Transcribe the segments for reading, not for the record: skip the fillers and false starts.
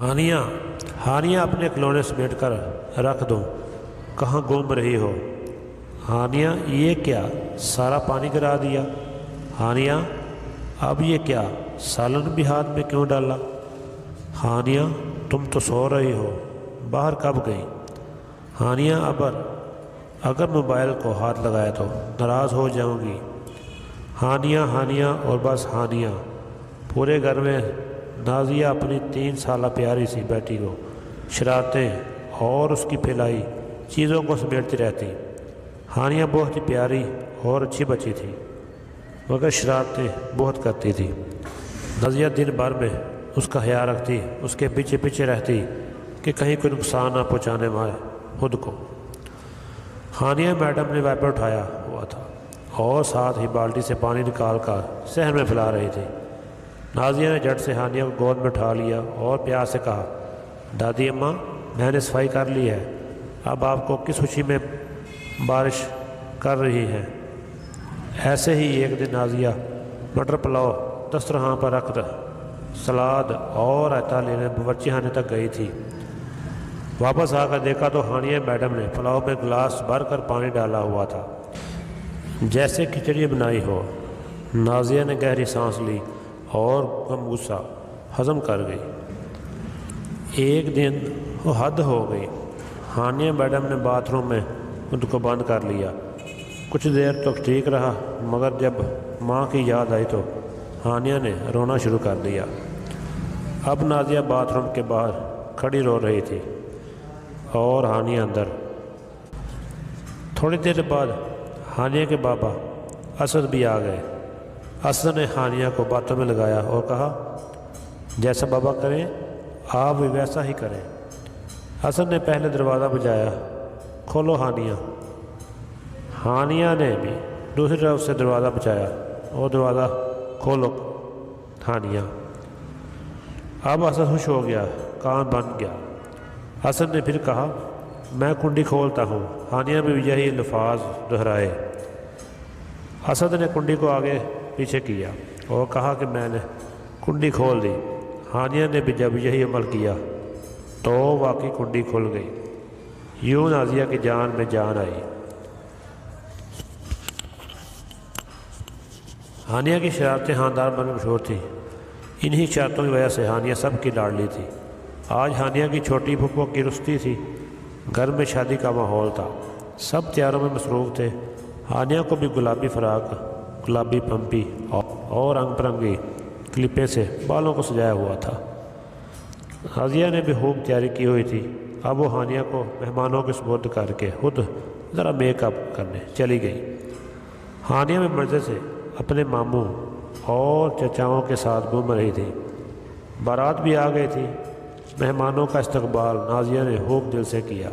ہانیہ ہانیہ اپنے کھلونے سمیٹ کر رکھ دو، کہاں گھوم رہی ہو؟ ہانیہ یہ کیا سارا پانی گرا دیا؟ ہانیہ اب یہ کیا سالن بھی ہاتھ میں کیوں ڈالا؟ ہانیہ تم تو سو رہی ہو، باہر کب گئی؟ ہانیہ اگر موبائل کو ہاتھ لگایا تو ناراض ہو جاؤں گی۔ ہانیہ ہانیہ اور بس ہانیہ۔ پورے گھر میں نازیہ اپنی 3 سالہ پیاری سی بیٹی کو شرارتیں اور اس کی پھیلائی چیزوں کو سمیٹتی رہتی۔ ہانیہ بہت ہی پیاری اور اچھی بچی تھی، مگر شرارتیں بہت کرتی تھی۔ نازیہ دن بھر میں اس کا خیال رکھتی، اس کے پیچھے پیچھے رہتی کہ کہیں کوئی نقصان نہ پہنچانے والے خود کو۔ ہانیہ میڈم نے وائپر اٹھایا ہوا تھا اور ساتھ ہی بالٹی سے پانی نکال کر صحن میں پھیلا رہی تھی۔ نازیہ نے جھٹ سے ہانیہ کو گود میں اٹھا لیا اور پیار سے کہا، دادی اماں میں نے صفائی کر لی ہے، اب آپ کو کس خوشی میں بارش کر رہی ہے؟ ایسے ہی ایک دن نازیہ مٹر پلاؤ دسترخوان پر رکھ سلاد اور رائتا لینے باورچی خانے تک گئی تھی۔ واپس آ کر دیکھا تو ہانیہ میڈم نے پلاؤ میں گلاس بھر کر پانی ڈالا ہوا تھا، جیسے کھچڑی بنائی ہو۔ نازیہ نے گہری سانس لی اور غم غصہ ہضم کر گئی۔ ایک دن وہ حد ہو گئی۔ ہانیہ میڈم نے باتھ روم میں خود کو بند کر لیا۔ کچھ دیر تک ٹھیک رہا، مگر جب ماں کی یاد آئی تو ہانیہ نے رونا شروع کر دیا۔ اب نازیہ باتھ روم کے باہر کھڑی رو رہی تھی اور ہانیہ اندر۔ تھوڑی دیر بعد ہانیہ کے بابا اسد بھی آ گئے۔ اسد نے ہانیہ کو باتوں میں لگایا اور کہا، جیسا بابا کریں آپ بھی ویسا ہی کریں۔ اسد نے پہلے دروازہ بجایا، کھولو ہانیہ۔ ہانیہ نے بھی دوسری طرف سے دروازہ بجایا اور دروازہ کھولو ہانیہ۔ اب اسد خوش ہو گیا، کان بن گیا۔ اسد نے پھر کہا، میں کنڈی کھولتا ہوں۔ ہانیہ نے بھی یہی الفاظ دہرائے۔ اسد نے کنڈی کو آگے پیچھے کیا اور کہا کہ میں نے کنڈی کھول دی۔ ہانیہ نے بھی جب یہی عمل کیا تو واقعی کنڈی کھل گئی۔ یوں نازیہ کی جان میں جان آئی۔ ہانیہ کی شرارتیں خاندان بھر میں مشہور تھیں۔ انہی شرارتوں کی وجہ سے ہانیہ سب کی لاڈلی تھی۔ آج ہانیہ کی چھوٹی پھپھو کی رخصتی تھی۔ گھر میں شادی کا ماحول تھا، سب تیاروں میں مصروف تھے۔ ہانیہ کو بھی گلابی فراق، گلابی پمپی اور رنگ برنگی کلپیں سے بالوں کو سجایا ہوا تھا۔ نازیہ نے بھی خوب تیاری کی ہوئی تھی۔ اب وہ ہانیہ کو مہمانوں کے سپرد کر کے خود ذرا میک اپ کرنے چلی گئی۔ ہانیہ میں مزے سے اپنے ماموں اور چچاؤں کے ساتھ گھوم رہی تھی۔ بارات بھی آ گئی تھی۔ مہمانوں کا استقبال نازیہ نے خوب دل سے کیا۔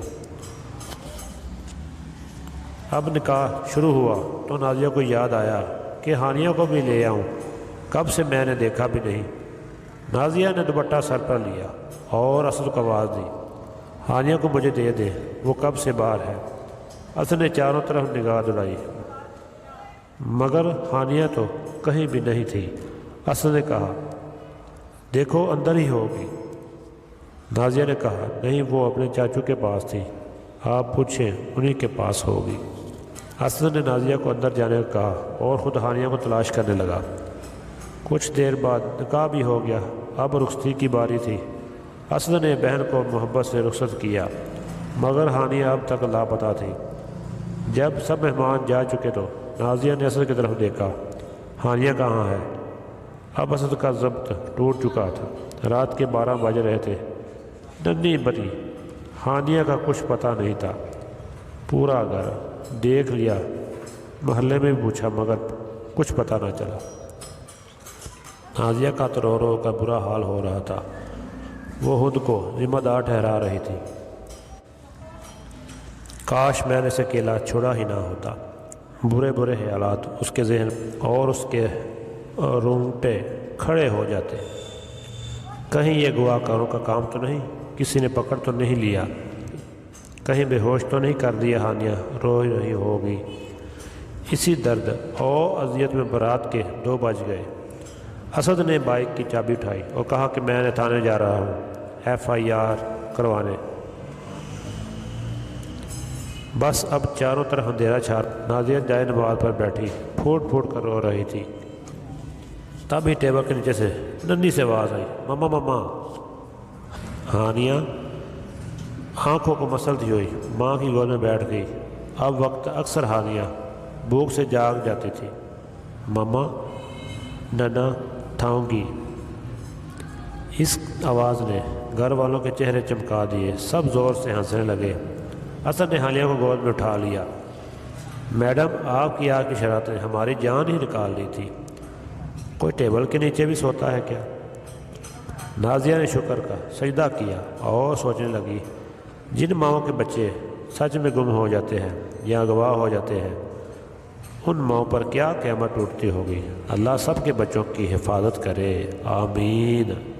اب نکاح شروع ہوا تو نازیہ کو یاد آیا کہ ہانیہ کو بھی لے آؤں، کب سے میں نے دیکھا بھی نہیں۔ نازیہ نے دوپٹہ سر پر لیا اور اسد کو آواز دی، ہانیہ کو مجھے دے دے، وہ کب سے باہر ہے۔ اسد نے چاروں طرف نگاہ دوڑائی، مگر ہانیہ تو کہیں بھی نہیں تھی۔ اسد نے کہا، دیکھو اندر ہی ہوگی۔ نازیہ نے کہا، نہیں وہ اپنے چاچو کے پاس تھی، آپ پوچھیں انہی کے پاس ہوگی۔ اسد نے نازیہ کو اندر جانے کو کہا اور خود ہانیہ کو تلاش کرنے لگا۔ کچھ دیر بعد نکاح بھی ہو گیا۔ اب رخصتی کی باری تھی۔ اسد نے بہن کو محبت سے رخصت کیا، مگر ہانیہ اب تک لاپتہ تھی۔ جب سب مہمان جا چکے تو نازیہ نے اسد کی طرف دیکھا، ہانیہ کہاں ہے؟ اب اسد کا ضبط ٹوٹ چکا تھا۔ رات کے 12 بج رہے تھے۔ ننھی بڑی ہانیہ کا کچھ پتہ نہیں تھا۔ پورا گھر دیکھ لیا، محلے میں بھی پوچھا، مگر کچھ پتہ نہ چلا۔ نازیہ کا تو رو رو کا برا حال ہو رہا تھا۔ وہ خود کو ذمہ دار ٹھہرا رہی تھی، کاش میں نے اسے اکیلا چھوڑا ہی نہ ہوتا۔ برے برے خیالات اس کے ذہن اور اس کے رونگٹے کھڑے ہو جاتے۔ کہیں یہ گواہ کاروں کا کام تو نہیں، کسی نے پکڑ تو نہیں لیا، کہیں بے ہوش تو نہیں کر دیا۔ ہانیہ رو رہی ہوگی۔ اسی درد اور اذیت میں برات کے 2 بج گئے۔ اسد نے بائک کی چابی اٹھائی اور کہا کہ میں نے تھانے جا رہا ہوں۔ FIR کروانے۔ بس اب چاروں طرف اندھیرا چھا۔ نازیہ جائے نماز پر بیٹھی پھوٹ پھوٹ کر رو رہی تھی۔ تب ہی ٹیبل کے نیچے سے ننھی سے آواز آئی، مما مما۔ ہانیہ آنکھوں کو مسلتی ہوئی ماں کی گود میں بیٹھ گئی۔ اب وقت اکثر ہانیہ بھوک سے جاگ جاتی تھی۔ مما ننا تھاؤں گی۔ اس آواز نے گھر والوں کے چہرے چمکا دیے۔ سب زور سے ہنسنے لگے۔ حسن نے ہانیہ کو گود میں اٹھا لیا۔ میڈم آپ کی آگ کی شرارت نے ہماری جان ہی نکال لی تھی۔ کوئی ٹیبل کے نیچے بھی سوتا ہے کیا؟ نازیہ نے شکر کا سجدہ کیا اور سوچنے لگی، جن ماؤں کے بچے سچ میں گم ہو جاتے ہیں یا اغوا ہو جاتے ہیں، ان ماؤں پر کیا قیامت ٹوٹتی ہوگی۔ اللہ سب کے بچوں کی حفاظت کرے، آمین۔